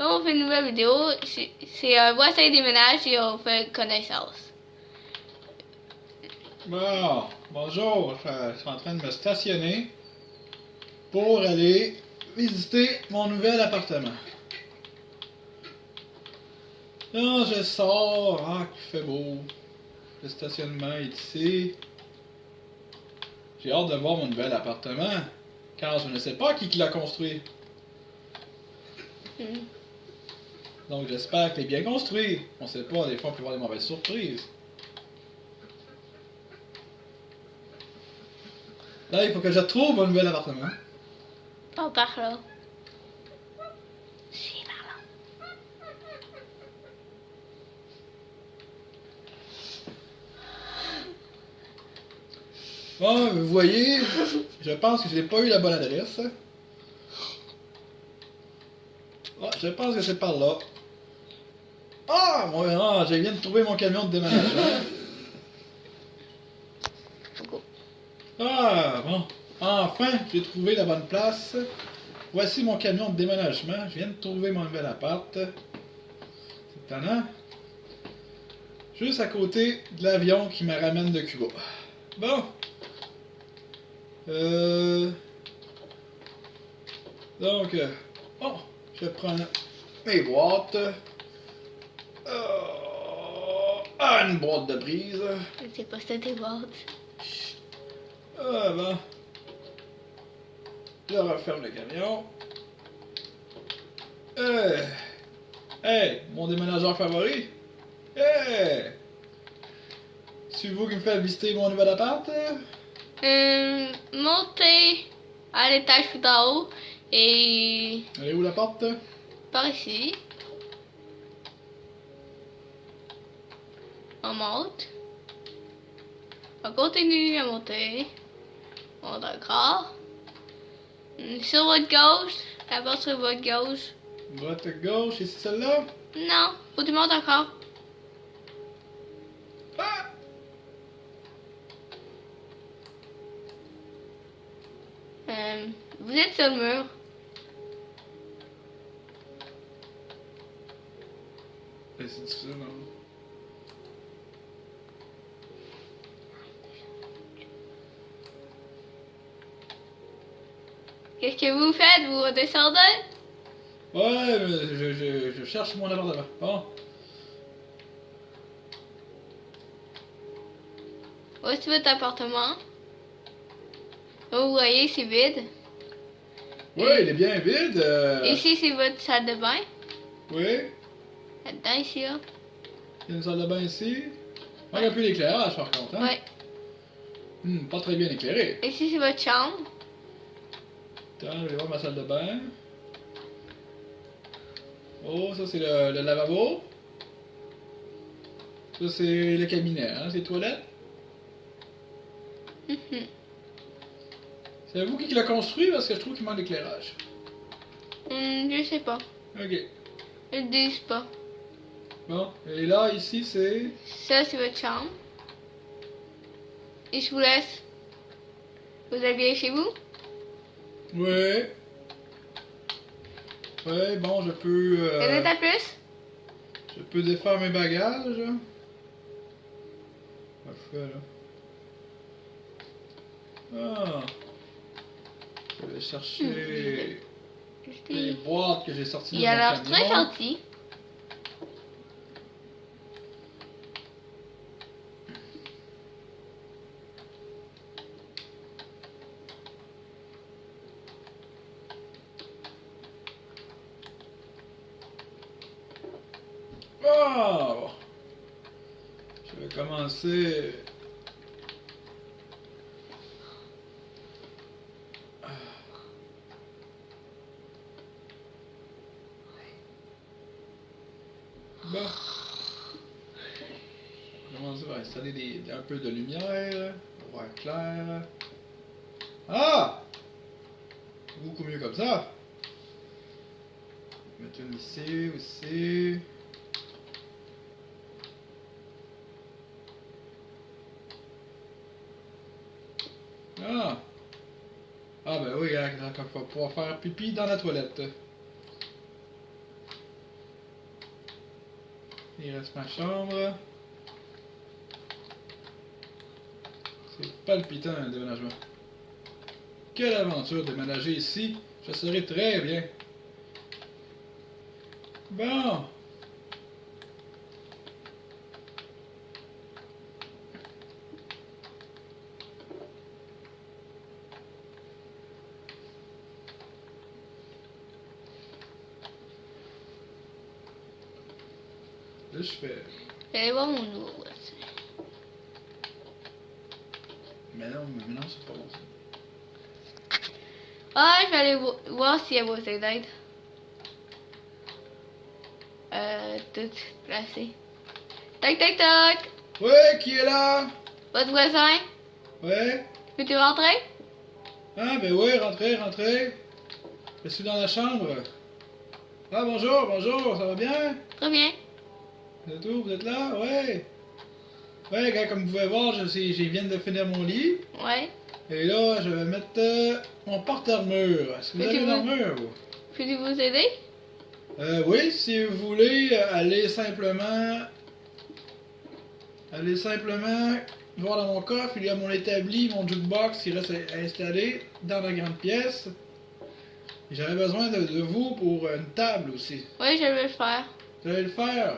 Là, on fait une nouvelle vidéo. C'est un voisin déménage et on fait connaissance. Bon, bonjour, je suis en train de me stationner pour aller visiter mon nouvel appartement. Là, je sors, qu'il fait beau. Le stationnement est ici. J'ai hâte de voir mon nouvel appartement, car je ne sais pas qui l'a construit. Donc j'espère qu'il est bien construit. On sait pas, des fois on peut avoir des mauvaises surprises. Là, il faut que je trouve mon nouvel appartement. On part là. C'est par là. Bon, vous voyez, je pense que je n'ai pas eu la bonne adresse. Je pense que c'est par là. Je viens de trouver mon camion de déménagement. Bon. Enfin, j'ai trouvé la bonne place. Voici mon camion de déménagement. Je viens de trouver mon nouvel appart. C'est étonnant. Juste à côté de l'avion qui me ramène de Cuba. Bon. Donc, je prends mes boîtes. Une boîte de prise. Je sais pas si c'était boîtes. Bon. Je referme le camion. Hey, mon déménageur favori. Hey! C'est vous qui me faites visiter mon nouvel appart? Montez à l'étage tout en haut et Elle est où la porte? par ici. On monte. On continue à monter. On monte encore. Sur votre gauche. La porte sur votre gauche. Votre gauche, et c'est celle-là? Non, faut que tu montes encore. Ah! Vous êtes sur le mur. C'est difficile, non? Qu'est-ce que vous faites? Vous redescendez? Ouais, mais je cherche mon appartement. Bon. Où est-ce votre appartement? Là, vous voyez, c'est vide. Ouais, il est bien vide. Ici, c'est votre salle de bain. Oui. Là-dedans, ici, là. Il y a une salle de bain ici. Manque un peu d'éclairage, par contre, hein? Ouais. Pas très bien éclairé. Ici, c'est votre chambre. Attends, je vais voir ma salle de bain. Oh, ça c'est le lavabo. Ça c'est le cabinet, hein? C'est les toilettes. C'est vous qui l'a construit parce que je trouve qu'il manque d'éclairage. Je sais pas. Ok. Ils disent pas. Bon, et là, ici c'est... Ça, c'est votre chambre. Et je vous laisse. Vous habillez chez vous? Ouais. Ouais, bon, je peux... Vous êtes à plus? Je peux défaire mes bagages. Parfait, là. Je vais chercher les boîtes que j'ai sorties de Il a mon l'air camion. très gentil. Bon. Je vais commencer... Bon. Je vais commencer par installer un peu de lumière. Voir clair. Ah! Beaucoup mieux comme ça. Mettre une ici, aussi. Ah ben oui, hein, on va pouvoir faire pipi dans la toilette. Il reste ma chambre. C'est palpitant le déménagement. Quelle aventure de déménager ici. Je serai très bien. Bon. Là, je fais... J'allais voir mon nouveau voisin. Mais non, c'est pas bon ça. Ah, je vais aller voir s'il y a besoin d'aide. Tout placé. Tac, tac, tac! Ouais, qui est là? Votre voisin? Ouais? Peux-tu rentrer? Ah, ben ouais, rentrez, rentrez. Je suis dans la chambre. Ah, bonjour, bonjour, ça va bien? Très bien. Vous êtes où? Vous êtes là? Ouais. Ouais, gars, comme vous pouvez voir, je viens de finir mon lit. Ouais. Et là, je vais mettre mon porte-armure. Est-ce que vous avez une armure, vous? Peux-tu vous aider? Oui, si vous voulez, allez simplement voir dans mon coffre. Il y a mon établi, mon jukebox qui reste installé dans la grande pièce. J'avais besoin de vous pour une table aussi. Oui, je vais le faire. Vous allez le faire?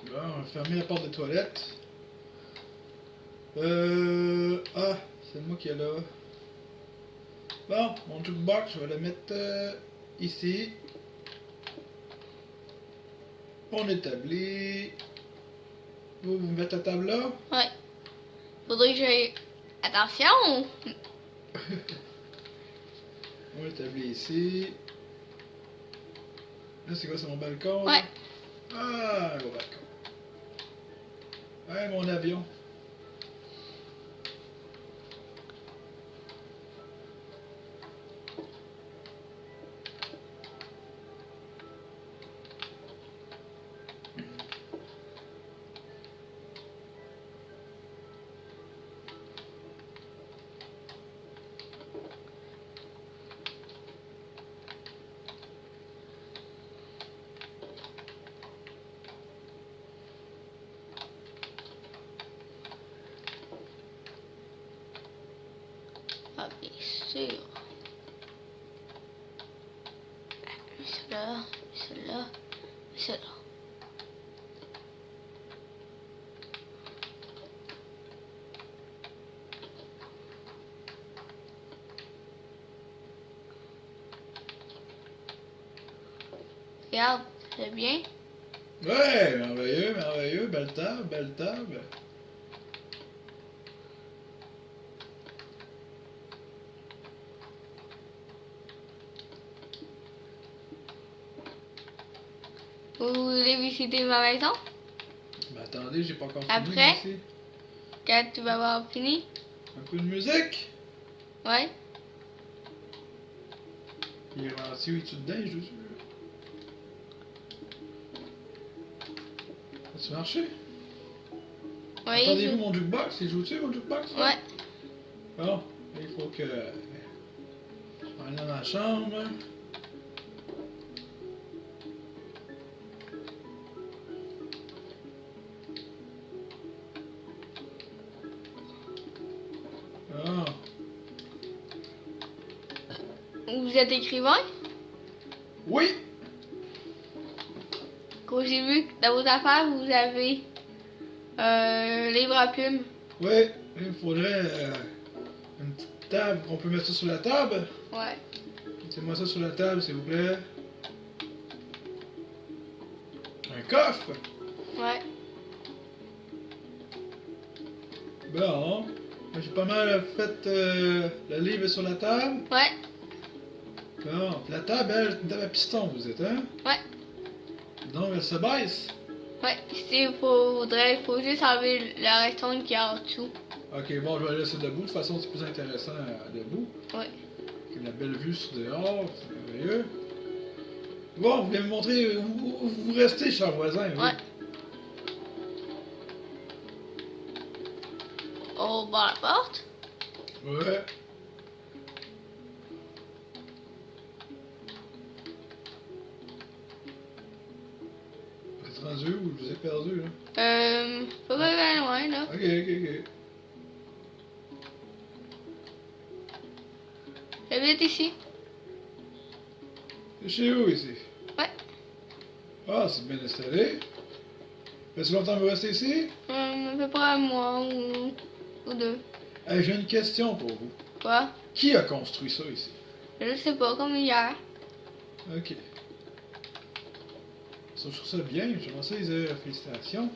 Bon, on va fermer la porte des toilettes. Ah, c'est moi qui est là. Bon, mon jukebox, je vais le mettre ici. On établit. Vous mettez la table là? Ouais. Faudrait que j'aille. Attention! On établit ici. Là, c'est quoi, c'est mon balcon? Ouais. Ah, le balcon. Ouais, mon avion. Ah, bien sûr. Cela, cela, cela. Regarde, c'est bien. Ouais, merveilleux, merveilleux. Belle table, belle table. Vous voulez visiter ma maison? Mais attendez, j'ai pas encore fini Après? ici. Quand tu vas avoir fini? Un coup de musique. Ouais. Il est rendu au-dessus de dingue, je suis sûr. Ça a marché? Oui. Attendez-vous mon jukebox? Il joue-tu mon jukebox? Là? Ouais. Bon, il faut que... Je vais aller dans la chambre. Ah. Vous êtes écrivain? Oui! Quand j'ai vu que dans vos affaires, vous avez livre à plume. Oui, il me faudrait une petite table qu'on peut mettre ça sur la table. Ouais. Mettez-moi ça sur la table, s'il vous plaît. Un coffre! Ouais. Bon. J'ai pas mal fait le livre sur la table. Ouais. Bon. Puis la table, elle, c'est une table à piston, vous êtes, hein? Ouais. Donc, elle se baisse. Ouais. Il faut juste enlever la restonne qui est en dessous. Ok, bon, je vais la laisser debout. De toute façon, c'est plus intéressant debout. Ouais. Avec la belle vue sur dehors, c'est merveilleux. Bon, vous voulez me montrer où vous restez, cher voisin, vous? Ouais. Au bas de la porte. Ouais. êtes rendu où? Je vous ai perdu, là. Pas bien loin, là. Ok. J'habite ici. C'est chez où, ici? Ouais. Ah, c'est bien installé. Fait-tu longtemps que vous restez ici? À peu près un mois ou deux. Hey, j'ai une question pour vous. Quoi? Qui a construit ça, ici? Je sais pas, comme hier. Ok. Ça, je trouve ça bien. J'aimerais ça, les félicitations.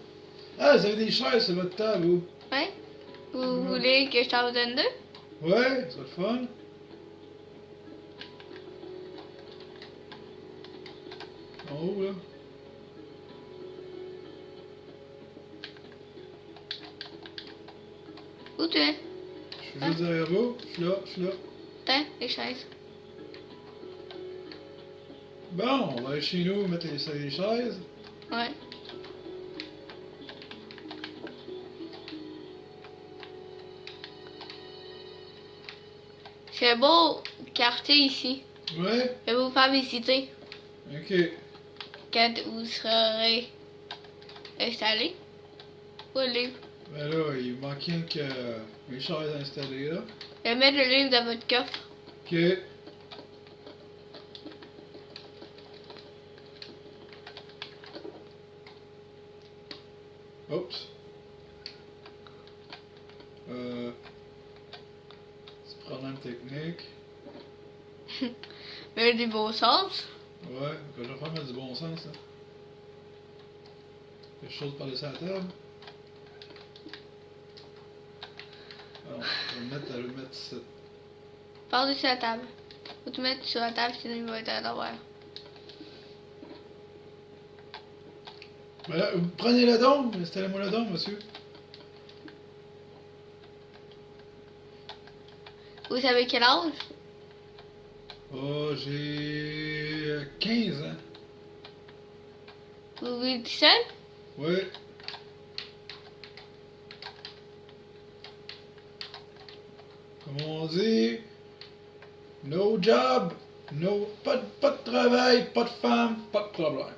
Ah, vous avez des chaises sur votre table, vous? Ouais? Vous voulez que je t'en donne deux? Ouais, c'est le fun. En haut, là. Où tu es? Je suis juste derrière vous. Je suis là. Tiens, les chaises. Bon, on va aller chez nous mettre les chaises. Ouais. C'est un beau quartier ici. Ouais? Je vais vous faire visiter Ok. quand vous serez installés. Où est le livre? Ben là, il manque rien que les chaises installées, là. Je vais mettre le livre dans votre coffre. Ok. Oups. C'est problème technique. Mais du beau sens. Ouais, je vais faire mettre du bon sens, là. Quelque chose par-dessus la table. Alors, je vais le mettre ici. Par-dessus la table. Faut te mettre sur la table, sinon il va être à l'envers. Ben là, vous prenez le don, installez-moi le don, monsieur. Vous savez quel âge? Oh, j'ai 15 ans. Vous vivez tout seul? Ouais. Comme on dit, no job, pas de travail, pas de femme, pas de problème.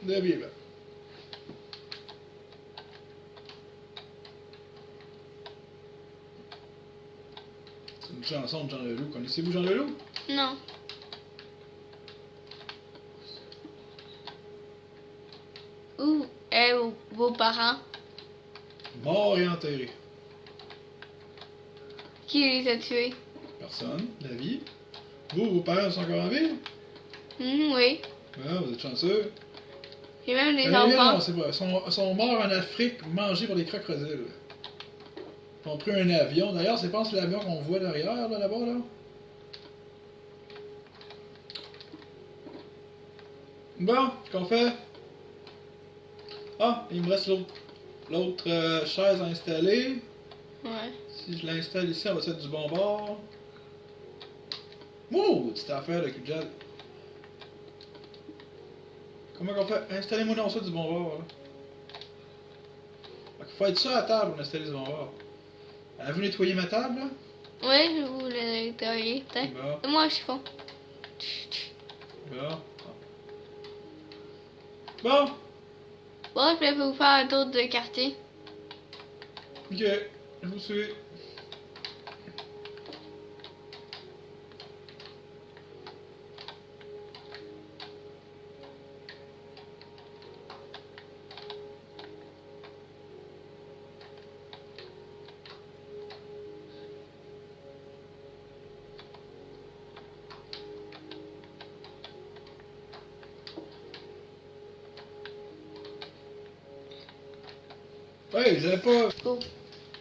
De vivre. C'est une chanson de Jean Leloup. Connaissez-vous Jean Leloup? Non. Où est vos parents? Mort et enterré. Qui les a tués? Personne, la vie. Vous, vos parents sont encore en vie? Oui. Ah, vous êtes chanceux. J'ai même des Non, enfants. c'est pas. Ils sont morts en Afrique, mangés par des crocodiles. Ils ont pris un avion. D'ailleurs, c'est pas l'avion qu'on voit derrière, là-bas, là. Bon, qu'on fait? Ah, il me reste l'autre chaise à installer. Ouais. Si je l'installe ici, on va être du bon bord. Wouh, petite affaire de cul-de-jatte. Comment qu'on fait? Installez-moi dans ça du bon bord, là. Fait qu'il faut être ça à la table pour installer du bon bord. Avez-vous nettoyé ma table, là? Oui, je vous l'ai nettoyé. Tiens. Bon. Et moi, je chiffon. Bon. Bon. Bon, je vais vous faire un tour de quartier. Ok, je vous suis. Ouais, vous avez pas. Oh.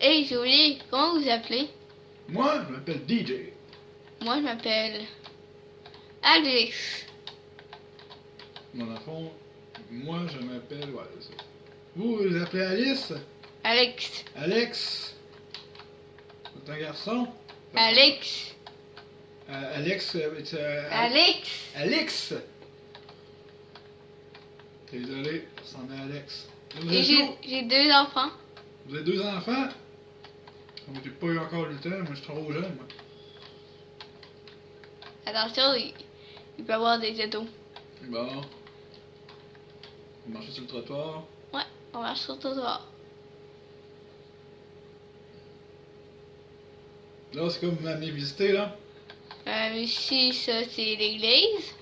Hey, j'ai oublié. Comment vous appelez? Moi, je m'appelle DJ. Moi, je m'appelle Alex. Mon enfant, moi, je m'appelle. Ouais, c'est ça. Vous, vous vous appelez Alice? Alex. Alex? C'est un garçon? Alex. Alex. Alex. Alex! Désolé, ça ressemble à Alex. Vous Et êtes où? j'ai deux enfants. Vous avez 2 enfants? Moi, j'ai pas eu encore le temps, moi, je suis trop jeune, moi. Attention, il peut y avoir des étaux. Bon. Vous marchez sur le trottoir. Ouais, on marche sur le trottoir. Là, c'est comme vous m'amenez visiter, là. Ici, ça, c'est l'église.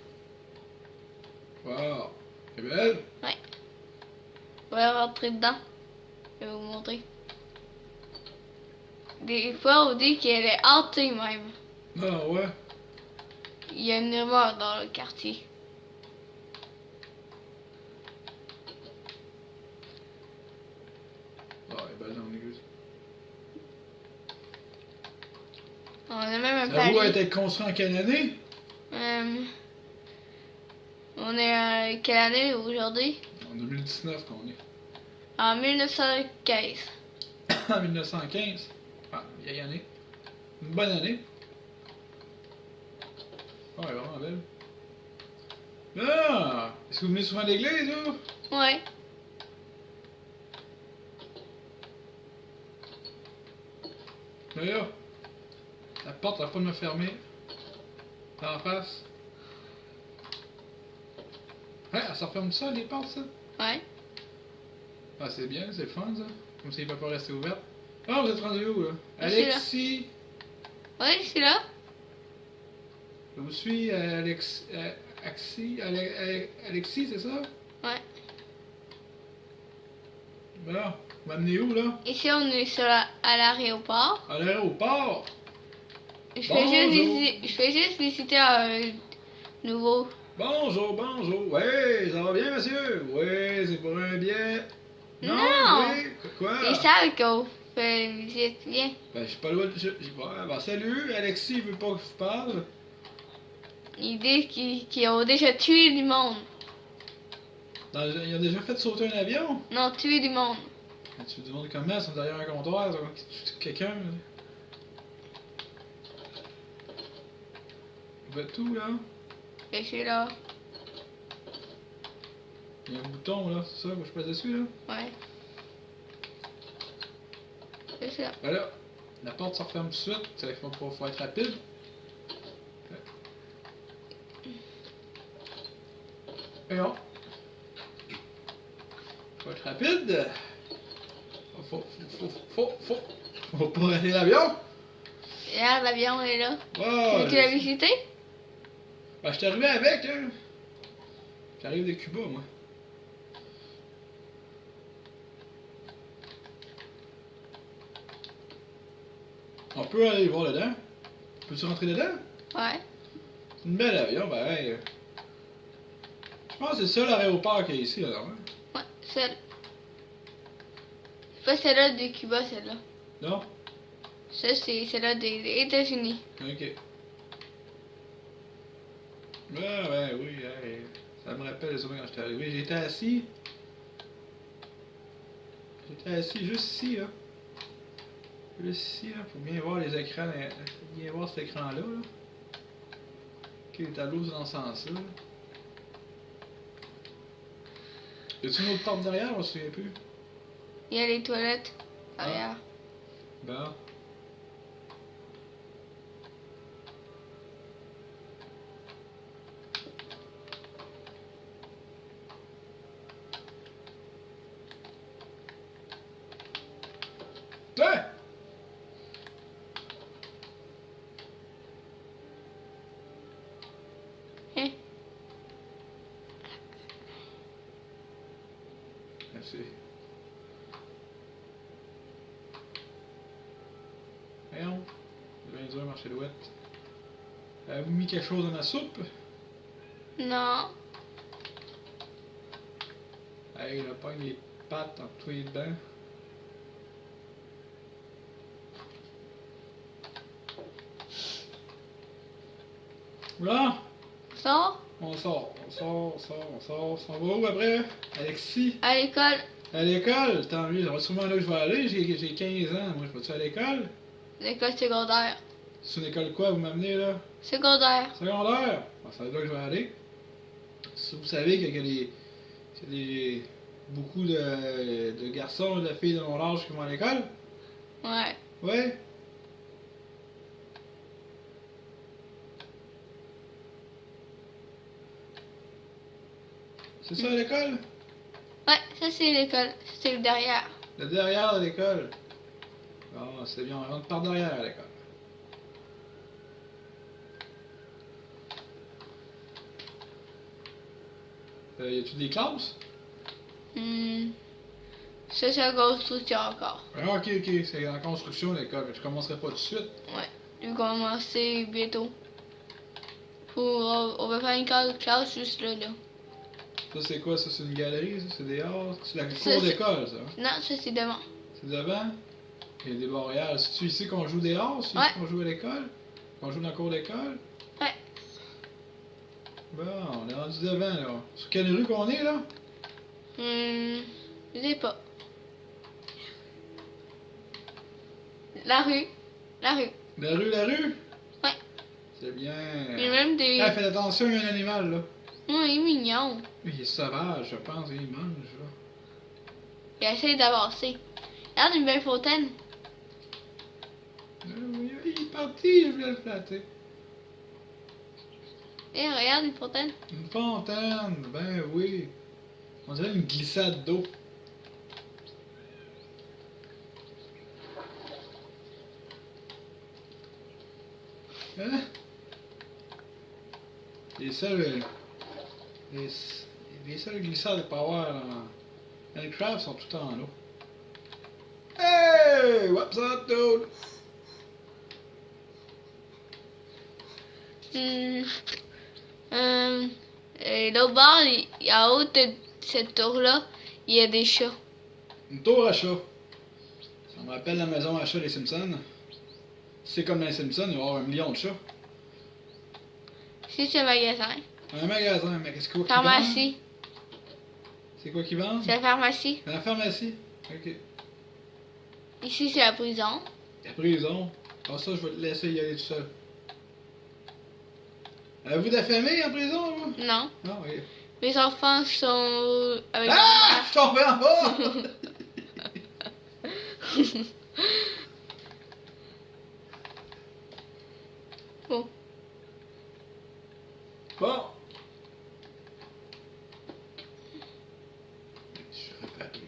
Wow. C'est belle. Ouais. On va rentrer dedans. Je vais vous montrer. Des fois, on dit qu'elle est hantée, même. Ah, ouais. Il y a une rumeur dans le quartier. Ah, elle est belle dans l'église. On a même un Ça vous a palier. été construit en quelle année? On est à quelle année aujourd'hui? En 2019 qu'on est. En 1915. En 1915. Ah, vieille année. Une bonne année. Ah, elle est vraiment belle. Ah! Est-ce que vous venez souvent à l'église, vous? Ouais. Mais là, la porte va pas me fermer. En face. Ouais, ça referme ça, les portes, ça? Ouais. Ah, c'est bien, c'est le fun, ça. Comme ça, il peut pas rester ouvert. Ah, vous êtes rendu où, là? Je suis là. Alexis. Ouais, je suis là. Je vous suis, Alexis, c'est ça? Ouais. Bon, vous m'amenez où, là? Ici, on est à l'aéroport. À l'aéroport. Je Bonjour. fais juste visiter un nouveau. Bonjour, bonjour. Oui, ça va bien, monsieur? Oui, c'est pour un billet. Non, Non. oui, quoi? Ils savent qu'on fait une visite. Viens. Ben, je suis pas loin de... Ouais, ben, salut, Alexis, il veut pas que je vous parle. Ils disent qu'ils ont déjà tué du monde. Il a déjà fait sauter un avion. Non, tué du monde. Tu te demandes comment, ils sont derrière un comptoir, ils ont quelqu'un. Là. Vous faites tout, là? Je suis là. Il y a un bouton, là, c'est ça, faut que je passe dessus, là? Ouais. Je suis là. Ben là, la porte se referme tout de suite, il faut être rapide. Et non. Faut être rapide. Faut pas rater l'avion. Regarde, l'avion est là. Wow, Tu l'as visité? ben, je suis arrivé avec, hein. J'arrive de Cuba, moi. On peut aller voir dedans. Peux-tu rentrer dedans? Ouais. C'est une belle avion, ben, hey. Je pense que c'est le seul aéroport qu'il y a ici, alors. Hein? Ouais, celle. C'est pas celle-là de Cuba, celle-là. Non? Ça, c'est celle-là des États-Unis. Ok. Ah, ben oui, hey. Ça me rappelle les souvenirs quand j'étais arrivé. J'étais assis. J'étais assis juste ici, là. Juste ici, là. Faut bien voir les écrans. Faut bien voir cet écran-là, là. Ok, les tableaux sont dans ce sens-là. Y a-tu une autre porte derrière? On se souvient plus. Il y a les toilettes derrière. Bon. Ouais! Hein? Merci. Voyons. C'est bien dur, marcher l'ouette. Avez-vous mis quelque chose dans ma soupe? Non. Hey, il a pas les pattes entre tous les dents. Voilà! Ça? On sort. On s'en va où après? Alexis? À l'école. À l'école? Tant mieux, ça va sûrement là que je vais aller. J'ai 15 ans, moi, je vais-tu à l'école? L'école secondaire. C'est une école quoi, vous m'amenez là? Secondaire. Secondaire? Ah, c'est là que je vais aller. Si vous savez qu'il y a beaucoup de garçons et de filles de mon âge qui vont à l'école? Ouais. Ouais? C'est ça à l'école? Ça, c'est l'école. Ça, c'est le derrière. Le derrière de l'école. Bon, c'est bien, on rentre par derrière à l'école. Y a-tu des classes? Ça, c'est la construction encore. Ah, ok, c'est en construction l'école. Je commencerai pas tout de suite. Ouais. Je vais commencer bientôt. On va faire une classe juste là. Ça, c'est quoi? Ça, c'est une galerie? Ça, c'est des arts? C'est la Ça, cour c'est- d'école, ça? Non, ça, c'est devant. C'est devant? Il y a des barrières. C'est-tu ici qu'on joue des arts? C'est Ouais. ici qu'on joue à l'école? Qu'on joue dans la cour d'école? Ouais. Bon, on est rendu devant, là. Sur quelle rue qu'on est, là? Je sais pas. La rue. La rue? Ouais. C'est bien. Il y a même des... Ah, faites attention, il y a un animal, là. Oh, il est mignon. Il est sauvage, je pense, il mange, là. Il essaie d'avancer. Regarde une belle fontaine. Oui, il est parti, je voulais le flatter. Et regarde une fontaine. Une fontaine, ben oui. On dirait une glissade d'eau. Hein? Les seules glissades pour avoir dans Minecraft sont tout en eau. Hey! What's up, dude? Et l'autre bord, en haut de cette tour-là, il y a des chats. Une tour à chat. Ça me rappelle la maison à chat des Simpsons. C'est comme dans les Simpsons, il va y avoir 1 million de chats. Ici, c'est un magasin. Un magasin, mais qu'est-ce qu'il Pharmacie. C'est quoi qu'ils vendent? C'est la pharmacie. La pharmacie. Ok. Ici, c'est la prison. La prison. Ah, ça, je vais te laisser y aller tout seul. Avez-vous de la famille en prison, vous? Non. Non, ok. Mes enfants sont avec Ah! Je suis tombé en bas! Bon. Bon. Je suis réparé.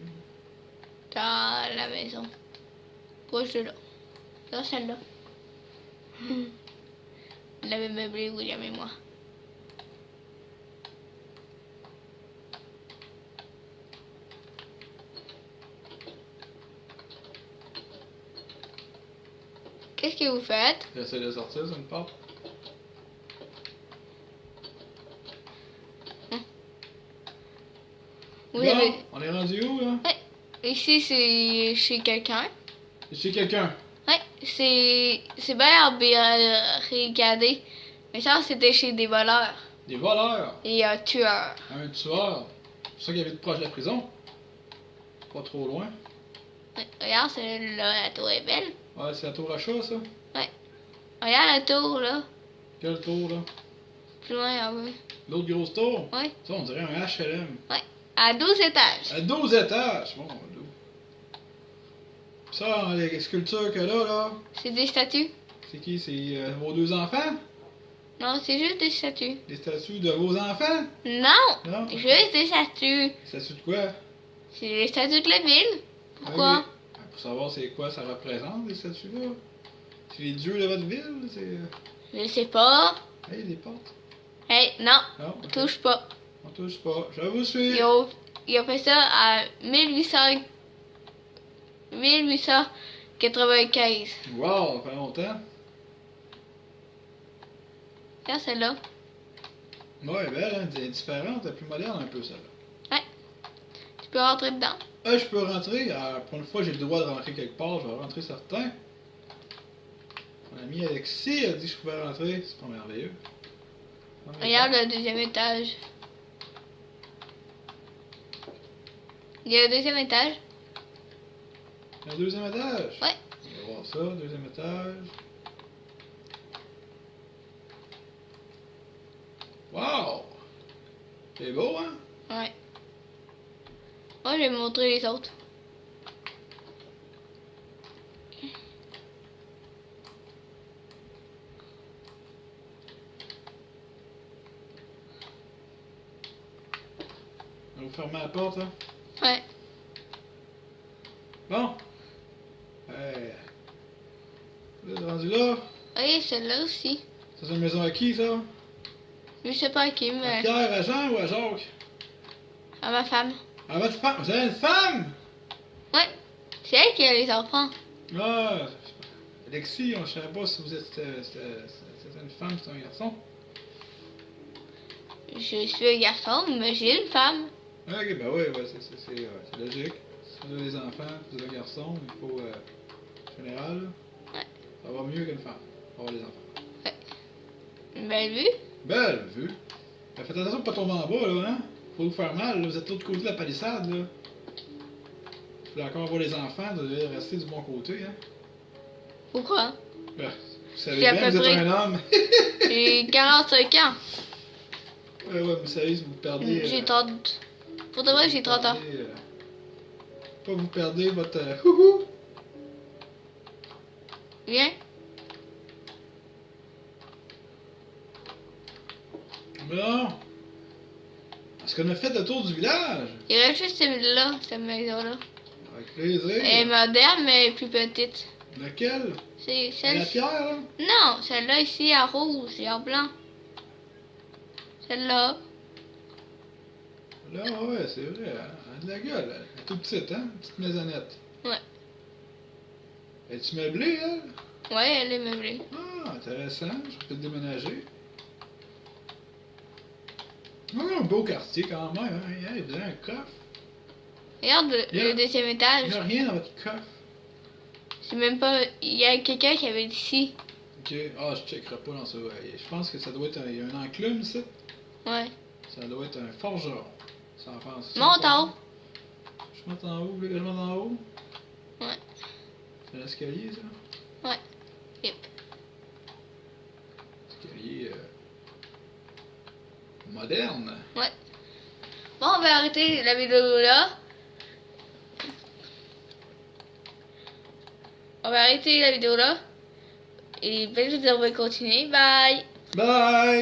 Dans la maison. Proche de là. Dans celle-là. On l'avait meublé, William et moi. Qu'est-ce que vous faites? J'essaie de sortir, c'est une porte. Oui, Bon, on est rendu où, là? ouais. Ici, c'est chez quelqu'un. C'est chez quelqu'un. Ouais, c'est bien regardé. Mais ça, c'était chez des voleurs. Des voleurs. Et un tueur. Un tueur. C'est pour ça qu'il habite proche de la prison. Pas trop loin. Ouais, regarde, là, la tour est belle. Ouais, c'est la tour à chat, ça. Ouais. Regarde la tour, là. Quelle tour, là? Plus loin, en bas. L'autre grosse tour? Ouais. Ça, on dirait un HLM. Ouais. À 12 étages. À 12 étages. Bon, 12. Ça, les sculptures que là, C'est des statues. c'est qui? C'est vos 2 enfants? Non, c'est juste des statues. Les statues de vos enfants? Non! Non? Juste des statues. Les statues de quoi? C'est les statues de la ville. Pourquoi? Ah, oui. Pour savoir c'est quoi ça représente, les statues-là. C'est les dieux de votre ville? C'est... Je sais pas. Hey, des portes. Hey, non, Non, ok. touche pas. On touche pas. Je vous suis. Ils ont fait ça à 1895. Wow, ça fait longtemps. Regarde celle-là. Ouais, elle est belle, hein? Elle est différente, elle est plus moderne un peu, celle-là. Ouais. Tu peux rentrer dedans. Ah, je peux rentrer. Pour une fois, j'ai le droit de rentrer quelque part. Je vais rentrer certain. Mon ami Alexis a dit que je pouvais rentrer. C'est pas merveilleux. Regarde le deuxième étage. Il y a le deuxième étage. Le deuxième étage. Ouais. On va voir ça, deuxième étage. Wow! C'est beau, hein? Ouais. Moi, je vais montrer les autres. On va vous fermer la porte, hein? Ouais. Bon. Ouais. Vous êtes rendu là? Oui, celle-là aussi. Ça, c'est une maison à qui, ça? Je sais pas à qui, À mais Pierre, à Jean ou à Jacques? à ma femme. À votre femme? Vous avez une femme? Ouais. C'est elle qui a les enfants. Ah, Alexis, on ne savait pas si vous êtes c'est une femme, c'est un garçon. Je suis un garçon, mais j'ai une femme. Ah, ok, ben oui, ouais, c'est logique. Si vous avez des enfants, vous êtes un garçon, il faut, en général, là, Ouais. ça va mieux qu'une femme, pour avoir des enfants. Une belle vue. Belle vue. Ben, faites attention de ne pas tomber en bas, là, hein. Faut vous faire mal, là. Vous êtes de l'autre côté de la palissade, là. Vous voulez encore voir les enfants, vous devez rester du bon côté, hein. Pourquoi? Ben, vous savez J'ai à bien, peu vous êtes près- un homme. J'ai 45 ans. Ouais, vous savez, si vous perdez... J'ai 30. Pour de vrai, j'ai 30 ans. Pas vous perdez votre... houhou! Viens. Bon. Est-ce qu'on a fait le tour du village? Il reste juste celle-là, cette maison-là. Avec plaisir. Elle est moderne, mais plus petite. Laquelle? C'est La celle pierre, là? Non, celle-là ici en rouge et en blanc. Celle-là. Là, ouais, c'est vrai. Elle a de la gueule. Elle est toute petite, hein? Une petite maisonnette. Ouais. Es-tu meublée, elle? Ouais, elle est meublée. Ah, intéressant. Je peux peut-être déménager. Ah, un beau quartier quand même, hein? Hey, vous avez un coffre. Regarde Yeah. le deuxième Il étage. n'y a rien dans votre coffre. C'est même pas. Il y a quelqu'un qui avait ici. Ok. Ah, je checkerai pas dans ça. Ouais, je pense que ça doit être il y a un enclume, ici. Ouais. Ça doit être un forgeron. Ça en pense. Monte en haut. Je monte en haut, vous voulez que je monte en haut? Ouais. C'est un escalier, ça? Ouais. Yep. Escalier moderne. Ouais. Bon, on va arrêter la vidéo là. On va arrêter la vidéo là. Et ben, je vais continuer. Bye. Bye!